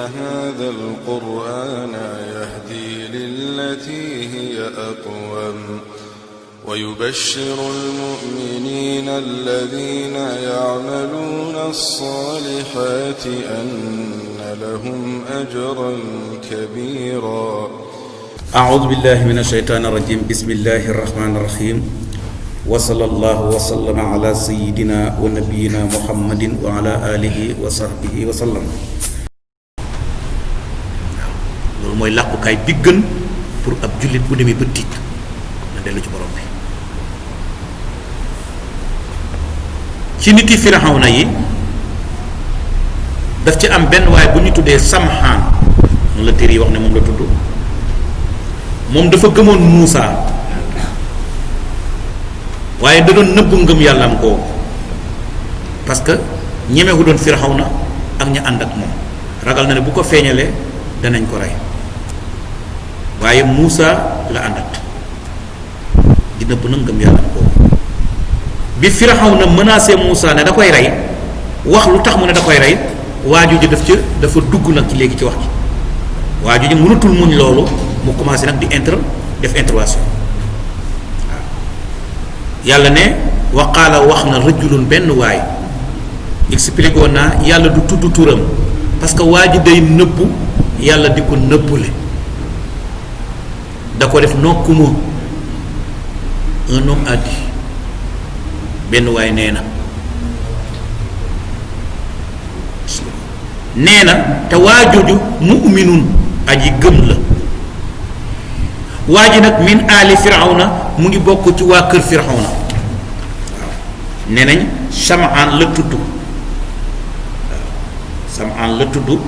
هذا القرآن يهدي للتي هي أقوم ويبشر المؤمنين الذين يعملون الصالحات أن لهم أجرا كبيرا. أعوذ بالله من الشيطان الرجيم. بسم الله الرحمن الرحيم. وصلى الله وسلم على سيدنا ونبينا محمد وعلى آله وصحبه وسلم. loolu mooy làqukaay bi gën pour ab jullit bu demee ba tiit na dellu ci borom bi. ci niti Firawna yi daf ci am benn waay bu ñu tuddee Samhaan, noonu la téere yi wax ne moom la tudd. moom dafa gëmoon Muusa waaye da doon nëbb ngëm yàlla am kooku parce que ñemewu doon Firawna ak ña ànd ak moom, ragal na ne bu ko feeñalee danañ ko rey, waaye Muusa la àndat di nëbb na ngëm yàlla am kooku. bi Firawna menacé Muusa ne da koy rey, wax lu tax mu ne da koy rey, waaju ji dafa dugg nag ci léegi ci wax ji. waaju ji mënatul muñ loolu, mu commencé nag di def intervention. waaw yàlla ne waqaala wax na rajulun benn waay, expliqué woon naa yàlla du tudd turam parce que waa ji day nëbbu, yàlla di ko nëbbule, da ko def nokkuma. Un homme a dit, benn waay nee na te waa jooju mu'minun aji gëm la. waa ji nag min aali Firawna mu ngi bokk ci waa kër Firawna. waaw nee nañ Sam'aan la tudd. waaw Sam'aan la tudd.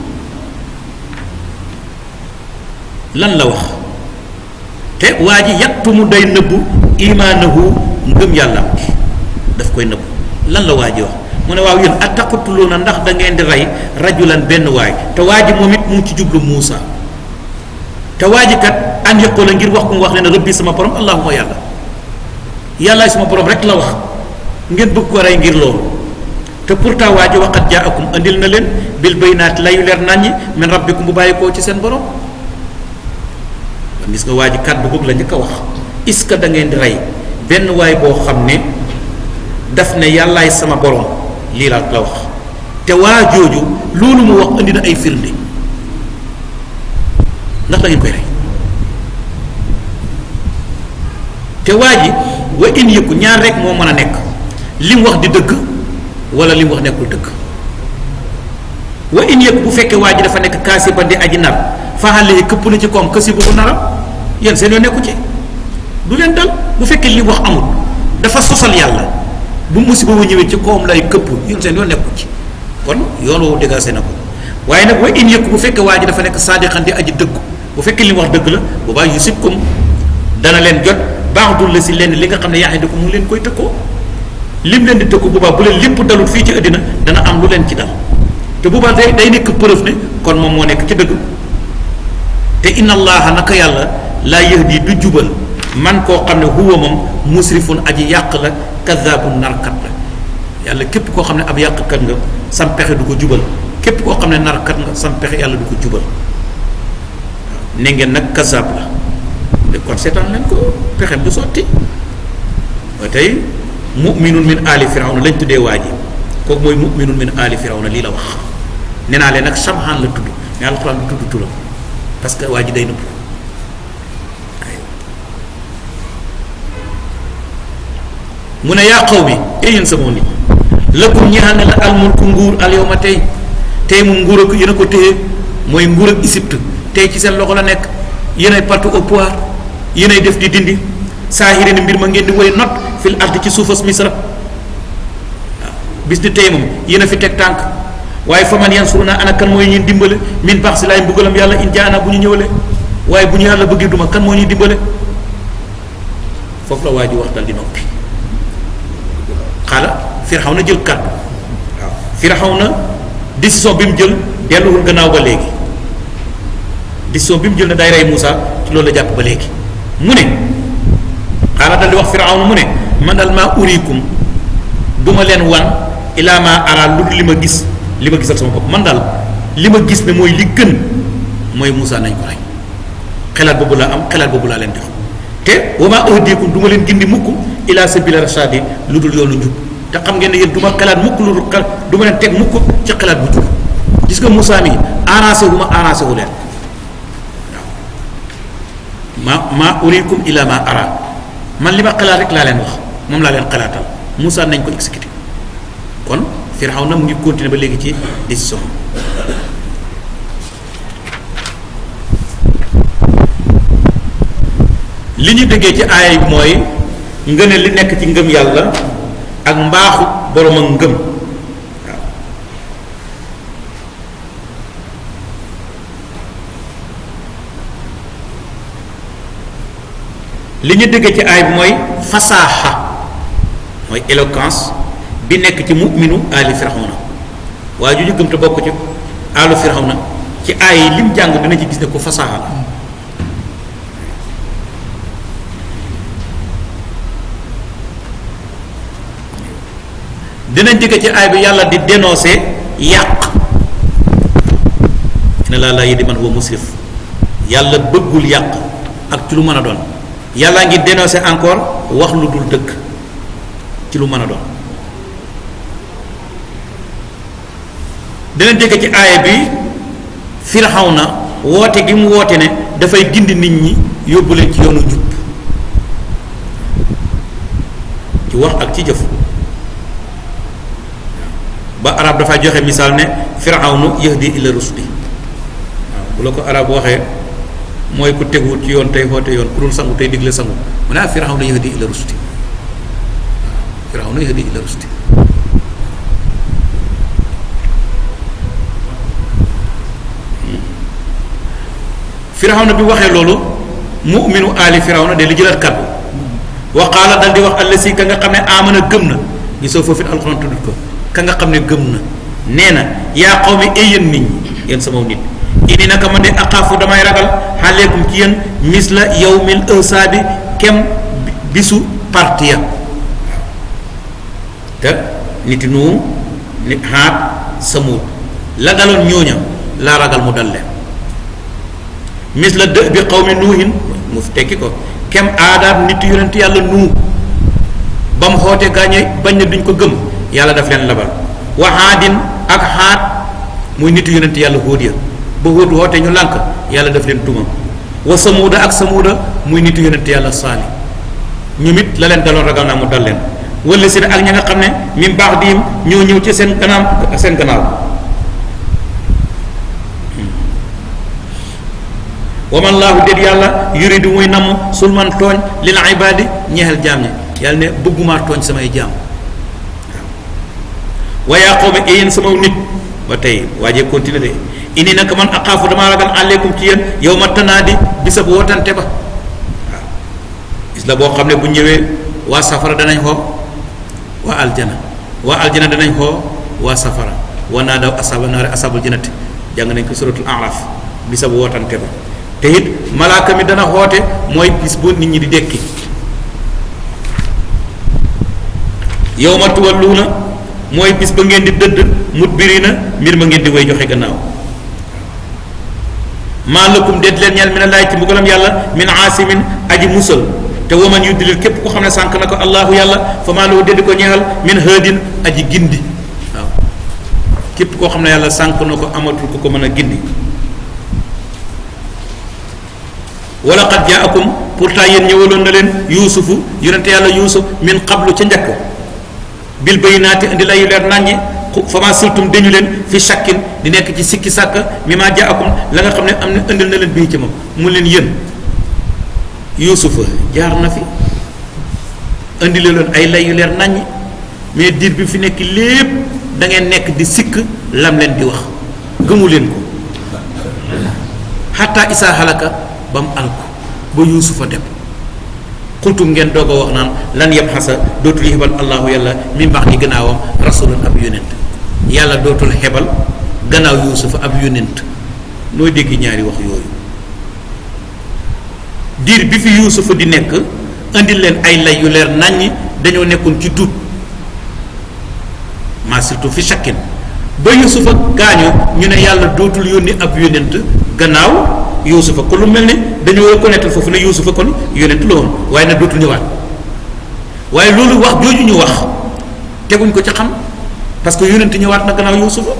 lan la wax te waa ji yaktumu day nëbbu imaanahu ngëm yàlla daf koy nëbbu. lan la waa ji wax mu ne waaw yéen attaqtuluuna ndax da ngeen di rey rajulan benn waay te waa ji moom it mu ngi ci jublu Muusa, te waa ji kat an yaqula ngir wax ku mu wax leen rëbbi sama borom allahuma yàlla yàllaay sama borom rek la wax, ngeen bëgg ko rey ngir loolu. te pourtant waa ji waqat jaakum andil na leen bil baynaati layu leer naññi min rabbikum bu bàyyi koo ci seen borom. kon gis nga waa ji kàddu googu la njëkk a wax, est-ce que da ngeen di rey benn waay boo xam ne daf ne yàllaay sama borom, lii la wax. te waa jooju loolu mu wax andi na ay firnde, ndax da ngeen koy rey. te waa ji wa in yëkku ñaar rek moo mën a nekk, li mu wax di dëgg wala li mu wax nekkul dëgg. wa in yëkku bu fekkee waa ji dafa nekk kaasi ba di aji nar faxale yi këpp na ci koom kasi bu ko naram, yéen seen yoo nekku ci, du leen dal. bu fekkee li wax amul dafa sosal yàlla, bu musiba bu ñëwee ci koom lay këpp, yéen seen yoo nekku ci. kon yoon woowu dégagé na ko. waaye nag wa in yëkku bu fekkee waa ji dafa nekk saadiqan di aji dëgg, bu fekkee li mu wax dëgg la boobaa yusibkum dana leen jot ba'dul la si lenn li nga xam ne ya'idukum mu leen koy tëkkoo. lim leen di tëkku boobaa bu leen lépp dalut fii ci àddina dana am lu leen ci dal, te boobaa day nekk preuve ne kon moom moo nekk ci dëgg. te inna allaha naka yàlla laa yahdi du jubal man koo xam ne huwa moom musrifun aji yàq la kazaabun narkat la. yàlla képp koo xam ne ab yàqkat nga sam pexe du ko jubal, képp koo xam ne narkat nga sam pexe yàlla du ko jubal. ne ngeen nag kazaab la, kon seetaan leen ko, pexem du sotti. ba tey mu'minun min aali Firawna lañ tuddee waa ji, kooku mooy mu'minun min aali Firawna lii la wax. nee naa leen nag Sam'aan la tudd, mais alxuraan du tudd turam parce que waa ji day nëbb. mu ne yaa qawmi yéen sama nit lakum ñeexal ne la almulku nguur al yawma tey mu nguur ak yéen a ko téye, mooy nguur ak Égypte tey ci seen loxo la nekk. yéen ay parti au pouvoir, yéen ay def di dindi saahiri ni mbir ma ngeen di woy not fil ardi ci suufas Misra. waaw bis di tey moom yéen a fi teg tànk, waaye fa man yansuruna ana kan mooy ñuy dimbale min baax si laay mbugalam yàlla in jaana bu ñu ñëwalee, waaye bu ñu yàlla bëggee duma kan moo ñuy dimbale. foofu la waa ji wax dal di noppi. xaala Firawna jël kàddu. waaw Firawna décision bi mu jël delluwul gannaaw ba léegi. décision bi mu jël ne day rey Muusa ci loolu la jàpp ba léegi. mu ne xaala dal di wax Firawna mu ne man dal maa uriikum duma leen wan ilaa maa ara lu li ma gisal sama bopp. man daal li ma gis ne mooy li gën mooy Moussa nañ ko rey xalaat boobu laa am xalaat boobu laa leen jox te wa maa ahdiikum du ma leen gindi mukk ila sabila rashadi lu dul yoonu njub te xam ngeen ne yéen du ma xalaat mukk lu dul xel du ma leen teg mukk ci xalaat bu jub gis nga Moussa mi arrangé wu ma arrangé wu leen waaw ma urikum ila ma ara man li ma xalaat rek laa leen wax moom laa leen xalaatal Moussa nañ ko exécuté kon Firawna mu ngi continuer ba léegi ci décision li ñu déggee ci aaya bi mooy ngëne li nekk ci ngëm yàlla ak mbaaxu borom ak ngëm waaw li ñu déggee ci aaya bi mooy fasaaxa mooy éloquence bi nekk ci mu'minu ali Firawna waaye ju ñu gëm te bokk ci alu Firawna ci aaya yi lim jàng dina ci gis ne ko fasaaxa la dinañ dégg ci aay bi yàlla di dénoncer yàq ne laa laa yahdi man huwa musrif yàlla bëggul yàq ak ci lu mën a doon yàlla ngi dénoncer encore wax lu dul dëgg ci lu mën a doon dinañ dégg ci aay bi Firawna woote gi mu woote ne dafay gindi nit ñi yóbbu leen ci yoonu njub ci wax ak ci jëf ba arab dafay joxe misaal ne Firawnu yahdi ila rusdi waaw bu la ko arab waxee mooy ku teguwut ci yoon tey xoote yoon ku dul sangu tey digle sangu mu ne Firawnu yahdi ila rusdi waaw Firawnu yahdi ila rusdi Firawna bi waxee loolu mu'minu ali Firawna de li jëlaat kaddu wa qaala dal di wax allasi ka nga xam ne amana gëm na gisoo foofu it alxuraan tuddut ko ka nga xam ne gëm na nee na yaa qawmi yéen nit ñi yéen sama nit ini naka man de aqaafu damay ragal xaleekum ci yéen misla yawmil asaabi kem bisu partiya te niti nu nit xaat samuut la daloon ñooña laa ragal mu dal leen misla dë bi qawmi nuuhin mu tekki ko kem aadaat nit yonent yàlla nuu ba mu xootee gaañe bañ na duñ ko gëm yàlla daf leen labal wa haadin ak xaat muy nitu yonent yàlla Hóod ya ba Hóod xoote ñu lànk yàlla daf leen duma wa samuuda ak samuuda muy nitu yonent yàlla Saali ñoom it la leen daloon ragal naa mu dal leen wala si ak ña nga xam ne min baax diim ñoo ñëw ci seen gannaaw wa man laahu déet yàlla yuridu muy namm sulman tooñ lil ibaadi ñeexal jaam ñi yàlla ne bëggumaa tooñ samay jaam wa yaa qawmi yéen sama nit ba tey waajee continuer de ini nag man aqaafu damaa ragal aleykum ci yéen yow ma tanaadi bisa bu wootante ba waaw gis la boo xam ne bu ñëwee waa safara danañ xoo waa aljana danañ xoo waa safara wa naa daw asaba naari asabul jannati jàng nañ ko suratul araf bisa bu wootante ba te it malaaka mi dana xoote mooy bis bu nit ñi di dekki yow ma tuwalluuna mooy bis ba ngeen di dëdd mudbirina mbir ma ngeen di way joxe gannaaw maa lakum déet leen ñeel mina laay ci mbugalam yàlla min aasimin aji musal te waman yuddilil képp ko xam ne sànk na ko allahu yàlla fa maa loo dédd ko ñeexal min haadin aji gindi waaw képp koo xam ne yàlla sànk na ko amatul ko mën a gindi wala qad jaakum pourtant yéen ñëwaloon na leen yuusufu yonente yàlla yuusuf min qablu ca njëkk bil bayinaati indi la yu leer naññi fama siltum dañu leen fi shakkin di nekk ci sikki sàkk mi ma jaakum la nga xam ne am na indil na leen bii ci moom mu leen yéen yuusufa jaar na fi indi leen ay lay yu leer naññi mais diir bi fi nekk lépp da ngeen nekk di sikk lam leen di wax gëmu leen ko xatta isaa halaka ba mu alku ba yuusufa dem xultum ngeen doog a wax naan lan yab xasa dootul xebal allahu yàlla mi mbaax di gannaawam rasulan ab yónent yàlla dootul xebal gannaaw yuusufa ab yónent nooy dégg ñaari wax yooyu diir bi fi yuusufa di nekk indil leen ay lay yu leer naññi dañoo nekkoon ci dut maa surtout fi shakkin ba yusufa gaañoo ñu ne yàlla dootul yónni ab yónent gannaaw yusufa kon lu mel ne dañoo reconnaître foofu ne yusufa kon yónent la woon waaye nag dootul ñëwaat waaye loolu wax jooju ñu wax teguñ ko ca xam parce que yónent ñëwaat na gannaaw yusufa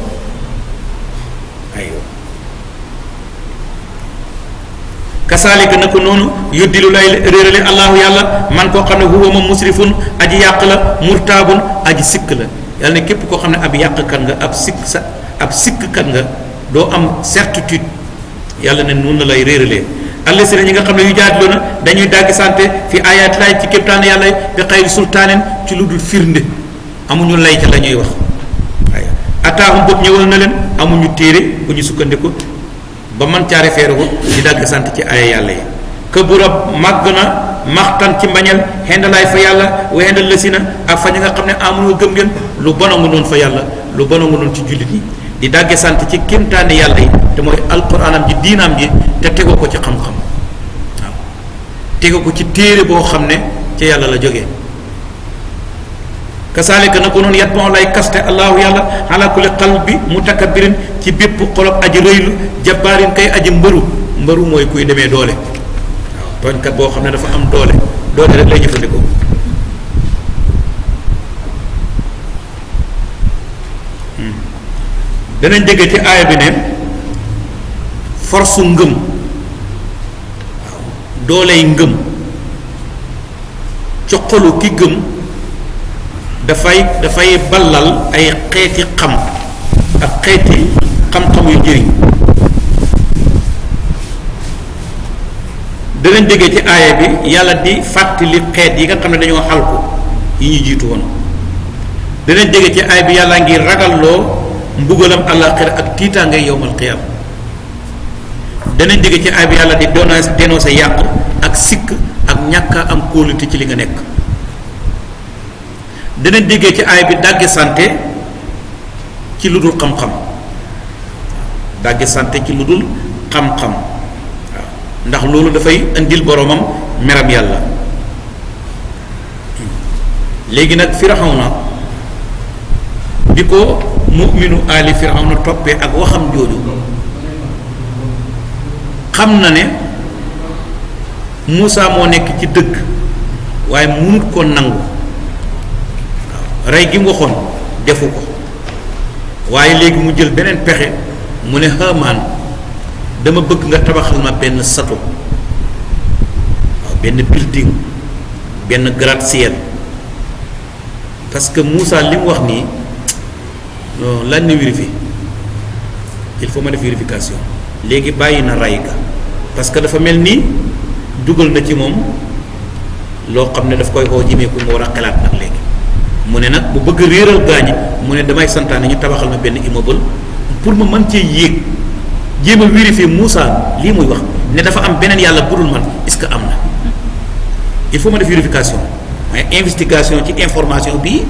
kasaalika na ko noonu yuddilu lay réerale allahu yàlla man koo xam ne huwa moom musrifun aji yàq la murtaabun aji sikk la yàlla ne képp koo xam ne ab yàqkat nga ab sikkkat nga doo am certitude yàlla ne noonu la lay réeralee allasina ñi nga xam ne yu jaadiloo na dañuy dàggi sante fi ayaati laay ci képtaan yàlla bi xayri sultaanin ci lu dul firnde amuñu lay ca la ñuy wax waaye ataahum bopp ñëwal na leen amuñu téere bu ñu sukkandiku ba man caare feeru ko di dàgg sant ci aaya yàlla yi këbura màgg na maxtan ci mbañal xendalaay fa yàlla wa xendal la si na ak fa ñi nga xam ne amunoo gëm ngeen lu bon a nga noonu fa yàlla lu bon a nga noonu ci jullit yi di dàgge sant ci kéemtaani yàlla yi te mooy alquranam ji diinaam ji te tegoo ko ci xam-xam waaw tegoo ko ci téere boo xam ne ci yàlla la jógee kasaalika na ko noonu yat bon lay kaste allahu yàlla ala kulli qalbi mutakabbirin ci bépp xolob aji rëylu jabbaarin kay aji mbëru mooy kuy demee doole waaw tooñkat boo xam ne dafa am doole rek lay jëfandikoo danañ dégg ci aaya bi ne force ngëm waaw dooley ngëm ci xolu ki gëm dafay ballal ay xeeti xam ak xeeti xam-xam yu jëriñ danañ déggee ci aaya bi yàlla di fàttali xeet yi nga xam ne dañoo xalku yi ñu jiitu woon danañ déggee ci aaya bi yàlla ngi ragalloo mbugalam àllaaxira ak tiitaange yowmal qiyaam danañ déggee ci aaya bi yàlla di dénoncé yàq ak sikk ak ñàkk a am kóolute ci li nga nekk danañ déggee ci aay bi dàgge santé ci lu dul xam-xam dàgge santé ci lu dul xam-xam waaw ndax loolu dafay indil boromam meram yàlla léegi nag Firawna bi ko mu'minu ali Firawna toppee ak waxam jooju xam na ne Muusa moo nekk ci dëgg waaye munut ko nangu rey gi mu waxoon defu ko waaye léegi mu jël beneen pexe mu ne Haamaan dama bëgg nga tabaxal ma benn château waaw benn building benn gratte-ciel parce que Moussa li mu wax nii non laaj na vérifier il faut ma def vérification léegi bàyyi na ray ga parce que dafa mel ni dugal na ci moom loo xam ne daf koy koo jimee ko mu war a xalaat nag léegi mu ne nag bu bëgg réeral gaañi mu ne damay santaane ñu tabaxal ma benn immeuble pour ma mën cee yéeg jéem a vérifier Moussa lii muy wax ne dafa am beneen yàlla budul man est-ce que am na il faut ma def vérification mais investigation ci information bii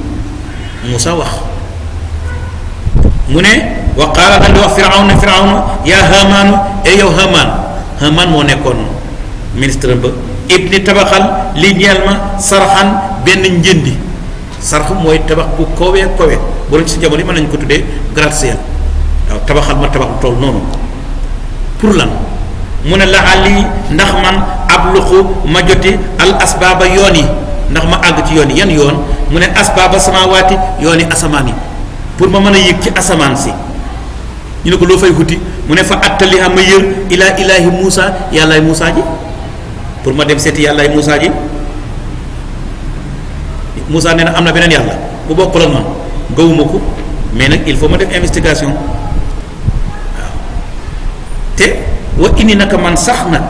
Moussa wax mu ne wa qaala dal di wax Firawna yaa Haamaanu e yow Haamaan moo nekkoon ministre ba ibni tabaxal li ñeel ma sarxan benn njëndi sarx mooy tabax bu koowee kowe bu doon ci jamono yi mën nañu ko tuddee gratte-ciel waaw tabaxal ma tabax bu toll noonu pour lan mu ne laali ndax man ab luxu ma joti al asbaaba yoon yi ndax ma àgg ci yoon yi yan yoon mu ne asbaaba samaawaati yoon yi asamaan yi pour ma mën a yéeg ci asamaan si ñu ne ko loo fay wuti mu ne fa attaliha ma yër ilaa ilaahi Muusa yàllaay Muusa ji pour ma dem seeti yàllaay Muusa ji Moussa nee na am na beneen yàlla bu bokkul ak man gawuma ko mais nag il faut ma def investigation waaw te wa indi naka man sax nag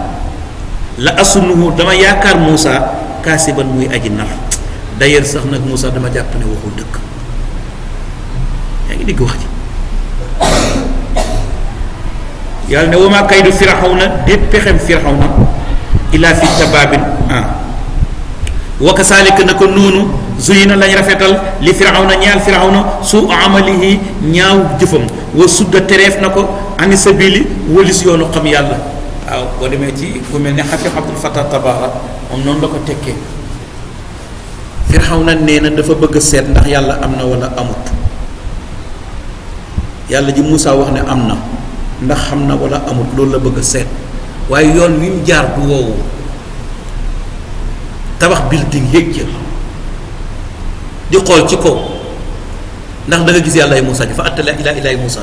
la asunuhu dama yaakaar Moussa kaasiban muy aji nar d'ailleurs sax nag Moussa dama jàpp ne waxul dëgg yaa ngi dégg wax ji yàlla ne wama kaydu Firawna déet pexem Firawna illa fi tabaabin wa kasaalika na ko noonu zuyina lañ rafetal li Firawna ñaal Firawna su amalihi ñaaw jëfam wa sudda tereef na ko ani sabili wëlis yoonu xam yàlla waaw boo demee ci ku mel ne Xafiz Abdul Fattah Tabaara moom noonu la ko tekkee Firawna nee na dafa bëgg a seet ndax yàlla am na wala amut yàlla ji Moussa wax ne am na ndax xam na wala amut loolu la bëgg a seet waaye yoon wi mu jaar du woowu tabax building yéeg ca di xool ci kaw ndax da nga gis yàlla ay Moussa ji fa attala ilaa ilaahi Moussa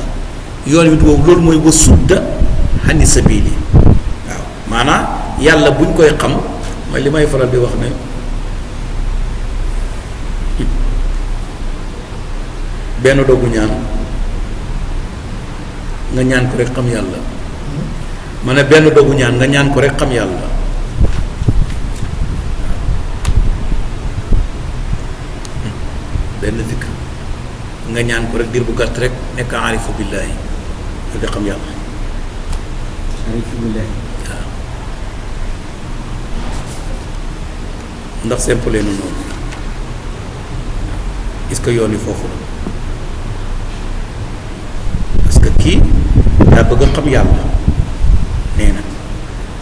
yoon wi du woowu loolu mooy wa sudda xani sabili waaw maanaam yàlla buñ koy xam mooy li may faral di wax ne benn doogu ñaan nga ñaan ko rek xam yàlla ma ne benn doogu ñaan nga ñaan ko rek xam yàlla benn dikk nga ñaan ko rek diir bu gàtt rek nekk arifu billaahi di xam yàlla arifu billaahi waaw ndax simple na noonu est-ce que yoon yi foofu la parce que kii daa bëgg a xam yàlla nee na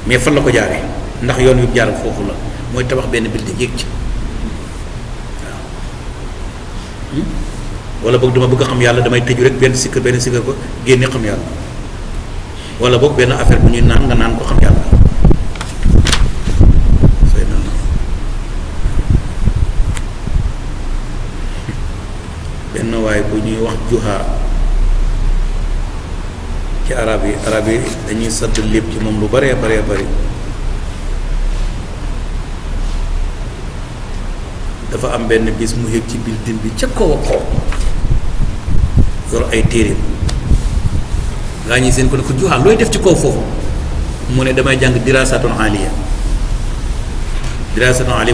mais fan la ko jaaree ndax yoon yu jaar foofu la mooy tabax benn building yéeg ci waaw wala boog dama bëgg a xam yàlla damay tëju rek benn sikkar ko génne xam yàlla wala boog benn affaire bu ñuy naan nga naan ko xam yàlla benn waaye bu ñuy wax juhaa ci arab yi dañuy sadd lépp ci moom lu baree baree bari dafa am benn bis mu yëg ci building bi ca kaw a kaw yor ay téeréem gaa ñi seen ko ne ko juhaa looy def ci kaw foofu mu ne damay jàng dirasatun aliya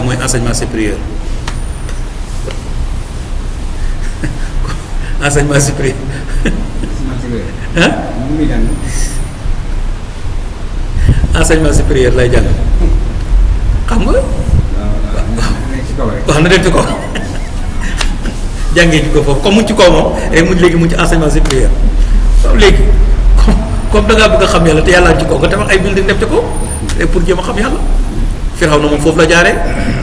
mooy enseignement supérieur enseignement supérieur ah enseignement supérieur lay jàng xam nga waaw na dem ci kaw jàngee ci ko foofu comme mu ci kaw moom rek mu léegi mu ci enseignement supérieur waaw léegi comme da ngaa bëgg a xam yàlla te yàlla ci kaw nga tabax ay building def ci kaw rek pour jéem a xam yàlla Firawna moom foofu la jaaree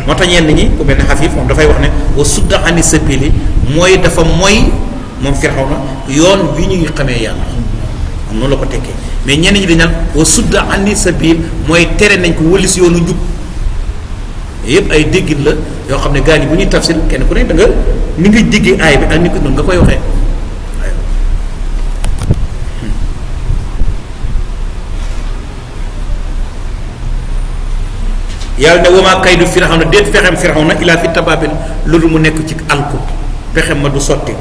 moo tax ñenn ñi ku mel ne Xafiif moom dafay wax ne wa sudda ani sabili mooy dafa mooy moom Firawna yoon wi ñuy xamee yàlla am noonu la ko tekkee mais ñenn ñi dañ naan wa sudda ani sabil mooy tere nañ ko wëlis yoonu njub yëpp ay déggin la yoo xam ne gaa ñi bu ñuy tafsir kenn ku ne da nga ni nga déggee aay bi ak ni ko noonu nga koy waxee yàlla ne wamaa kaydu Firawna déet fexem Firawna ilaa fi tabaabil loolu mu nekk ci alku fexem ma du sotti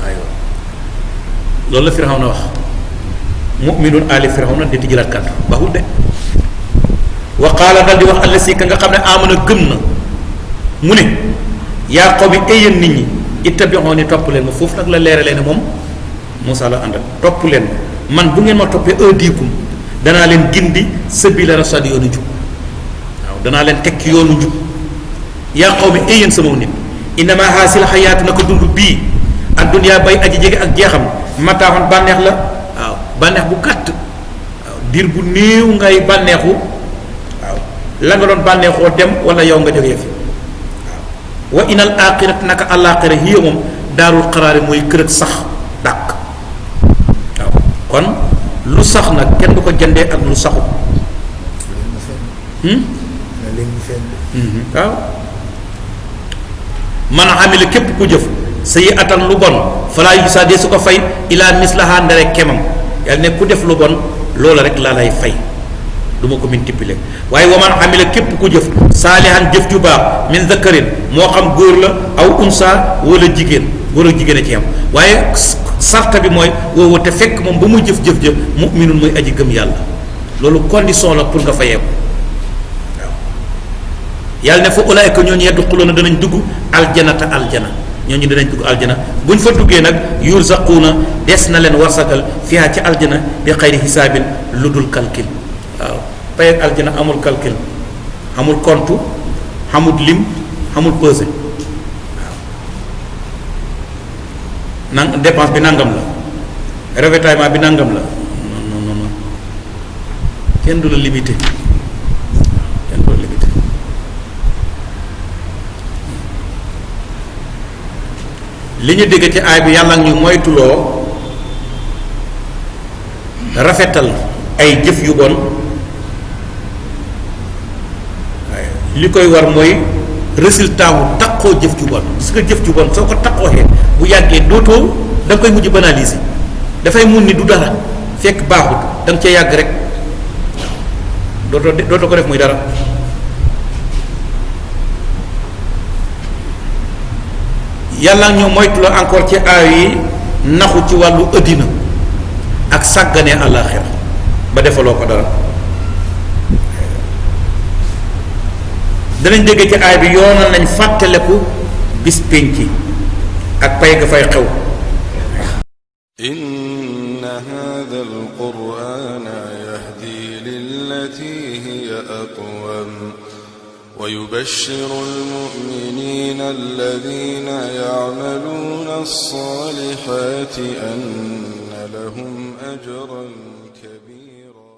aywa loolu la Firawna wax mu'minun ali Firawna di jëlaat kàddu baxul de wa qaala dal di wax allasi ka nga xam ne amana gëm na mu ne yaa qawmi yéen nit ñi ittabi'uni topp leen ma foofu nag la leeralee ne moom Muusaa la àndal topp leen man bu ngeen ma toppee ahdiikum danaa leen gindi sabila rasad yoonu njub waaw danaa leen tekki yoonu njub yaa qawmi yéen sama nit innama haasil xayaatu na ko dund bii ak duniyaa bay aji jege ak jeexam mataaxoon bànneex la waaw bànneex bu gàtt waaw diir bu néew ngay bànneexu waaw la nga doon bànneexoo dem wala yow nga jógee fi waaw wa inal aaxirat naka àllaaxira hiya moom daarul xaraari mooy kër ak sax dàq waaw kon lu sax nag kenn du ko jëndee ak lu saxut waaw man amila képp ku jëf sa yi atan lu bon falaa yu saa dee su ko fay ilaa mislaha ndere kemam yàlla ne ku def lu bon loola rek laa lay fay du ma ko multiplier waaye wa man amila képp ku jëf saalihan jëf ju baax min zakarin moo xam góor la aw unsa wala jigéen góor ak jigéen a ci am waaye sarta bi mooy woowu te fekk moom ba muy jëf-jëf jëf mu'minun mooy aji gëm yàlla loolu condition la pour nga fayee ko waaw yàlla ne fa ulaayka ñooñu yadxuluuna danañ dugg aljanata aljana ñooñu danañ dugg aljana buñ fa duggee nag yurzaquuna des na leen warsagal fiha ci aljana bi xayri xisaabin lu dul calcul waaw pay ak aljana amul calcul amul compte amul lim amul pesé nang dépense bi nangam la ravitaillement bi nangam la non kenn du la limité kenn du la limité li ñu dégg ci aay bi yàlla ñu moytuloo rafetal ay jëf yu bon li koy war mooy résultat wu takkoo jëf ju bon. gis nga jëf ju bon soo ko takkooxee bu yàggee dootoo da nga koy mujj banaliser dafay mun ni du dara fekk baaxut da nga cee yàgg rek dootoo ko def muy dara. yàlla ñoo moytuloo encore ci aay yi naxu ci wàllu ëddina ak sàggane àllaaxira ba defaloo ko dara. danañ dégg ci aay bi yoonal nañ fàttaleku bis pénc ak pay ga fay xew. inna hadha alqur'ana yahdi lillati hiya aqwam wa yubashshiru almu'minina alladhina ya'maluna as-salihati anna lahum ajran kabira